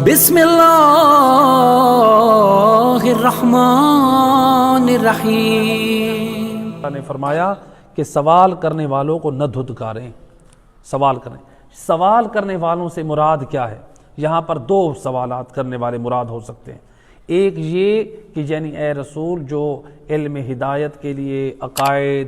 بسم اللہ الرحمن الرحیم۔ اللہ نے فرمایا کہ سوال کرنے والوں کو نہ دھتکاریں۔ سوال کرنے والوں سے مراد کیا ہے؟ یہاں پر دو سوالات کرنے والے مراد ہو سکتے ہیں۔ ایک یہ کہ یعنی اے رسول جو علم ہدایت کے لیے عقائد،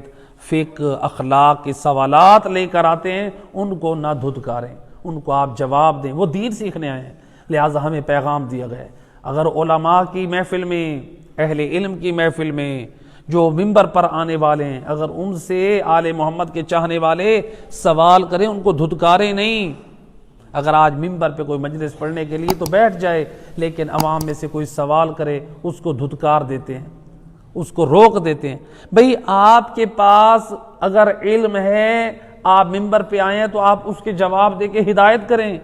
فقہ، اخلاق کے سوالات لے کر آتے ہیں ان کو نہ دھتکاریں، ان کو آپ جواب دیں۔ وہ دین سیکھنے آئے ہیں، لہٰذا ہمیں پیغام دیا گیا ہے۔ اگر علماء کی محفل میں، اہل علم کی محفل میں جو ممبر پر آنے والے ہیں، اگر ان سے آل محمد کے چاہنے والے سوال کریں ان کو دھتکاریں نہیں۔ اگر آج ممبر پہ کوئی مجلس پڑھنے کے لیے تو بیٹھ جائے، لیکن عوام میں سے کوئی سوال کرے اس کو دھتکار دیتے ہیں، اس کو روک دیتے ہیں۔ بھئی آپ کے پاس اگر علم ہے، آپ ممبر پہ آئے ہیں تو آپ اس کے جواب دے کے ہدایت کریں۔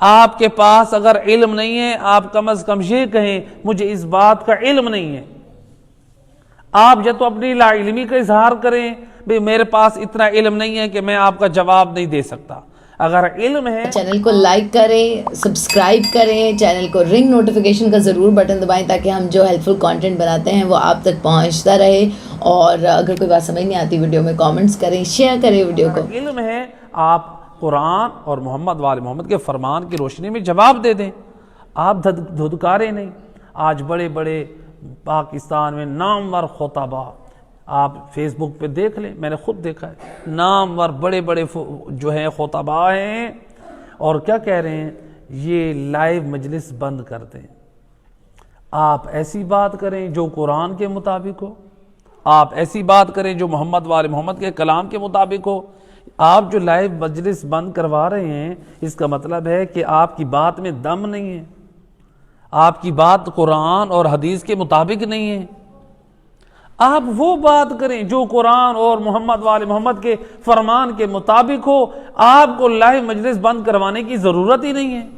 آپ کے پاس اگر علم نہیں ہے، آپ کم از کم یہ کہیں مجھے اس بات کا علم نہیں ہے۔ آپ یا تو اپنی لا علمی کا اظہار کریں، بھئی میرے پاس اتنا علم نہیں ہے کہ میں آپ کا جواب نہیں دے سکتا۔ اگر علم ہے، چینل کو لائک کریں، سبسکرائب کریں، چینل کو رنگ نوٹیفیکیشن کا ضرور بٹن دبائیں تاکہ ہم جو ہیلپفل کانٹینٹ بناتے ہیں وہ آپ تک پہنچتا رہے۔ اور اگر کوئی بات سمجھ نہیں آتی ویڈیو میں کامنٹس کریں، شیئر کریں ویڈیو کو۔ علم ہے، آپ قرآن اور محمد وآل محمد کے فرمان کی روشنی میں جواب دے دیں، آپ دھتکاریں نہیں۔ آج بڑے بڑے پاکستان میں نامور خطباء، آپ فیس بک پہ دیکھ لیں، میں نے خود دیکھا ہے، نامور بڑے بڑے جو ہیں خطباء ہیں، اور کیا کہہ رہے ہیں، یہ لائیو مجلس بند کر دیں، آپ ایسی بات کریں جو قرآن کے مطابق ہو، آپ ایسی بات کریں جو محمد وآل محمد کے کلام کے مطابق ہو۔ آپ جو لائیو مجلس بند کروا رہے ہیں، اس کا مطلب ہے کہ آپ کی بات میں دم نہیں ہے، آپ کی بات قرآن اور حدیث کے مطابق نہیں ہے۔ آپ وہ بات کریں جو قرآن اور محمد وآل محمد کے فرمان کے مطابق ہو، آپ کو لائیو مجلس بند کروانے کی ضرورت ہی نہیں ہے۔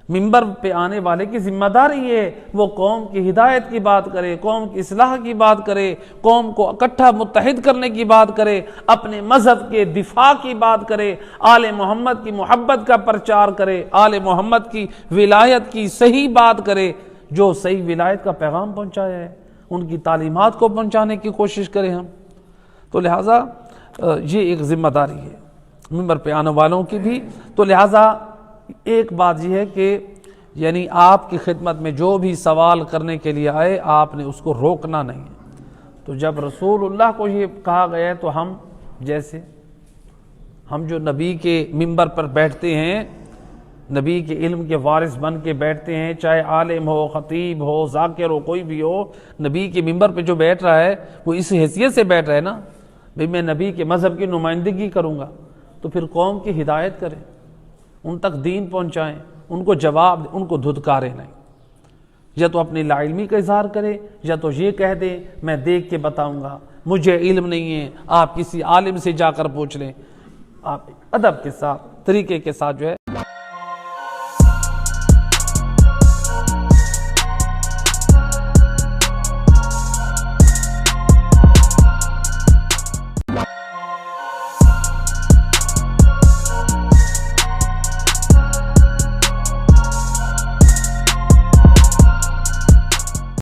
ممبر پہ آنے والے کی ذمہ داری ہے وہ قوم کی ہدایت کی بات کرے، قوم کی اصلاح کی بات کرے، قوم کو اکٹھا متحد کرنے کی بات کرے، اپنے مذہب کے دفاع کی بات کرے، آل محمد کی محبت کا پرچار کرے، آل محمد کی ولایت کی صحیح بات کرے، جو صحیح ولایت کا پیغام پہنچایا ہے ان کی تعلیمات کو پہنچانے کی کوشش کریں ہم۔ تو لہٰذا یہ ایک ذمہ داری ہے ممبر پہ آنے والوں کی بھی۔ تو لہٰذا ایک بات یہ ہے کہ یعنی آپ کی خدمت میں جو بھی سوال کرنے کے لیے آئے، آپ نے اس کو روکنا نہیں ہے۔ تو جب رسول اللہ کو یہ کہا گیا ہے تو ہم جو نبی کے ممبر پر بیٹھتے ہیں، نبی کے علم کے وارث بن کے بیٹھتے ہیں، چاہے عالم ہو، خطیب ہو، ذاکر ہو، کوئی بھی ہو، نبی کے ممبر پہ جو بیٹھ رہا ہے وہ اس حیثیت سے بیٹھ رہا ہے نا، بھئی میں نبی کے مذہب کی نمائندگی کروں گا، تو پھر قوم کی ہدایت کریں، ان تک دین پہنچائیں، ان کو جواب دیں، ان کو دھتکاریں نہیں۔ یا تو اپنی لا علمی کا اظہار کرے، یا تو یہ کہہ دیں میں دیکھ کے بتاؤں گا، مجھے علم نہیں ہے، آپ کسی عالم سے جا کر پوچھ لیں۔ آپ ادب کے ساتھ، طریقے کے ساتھ جو ہے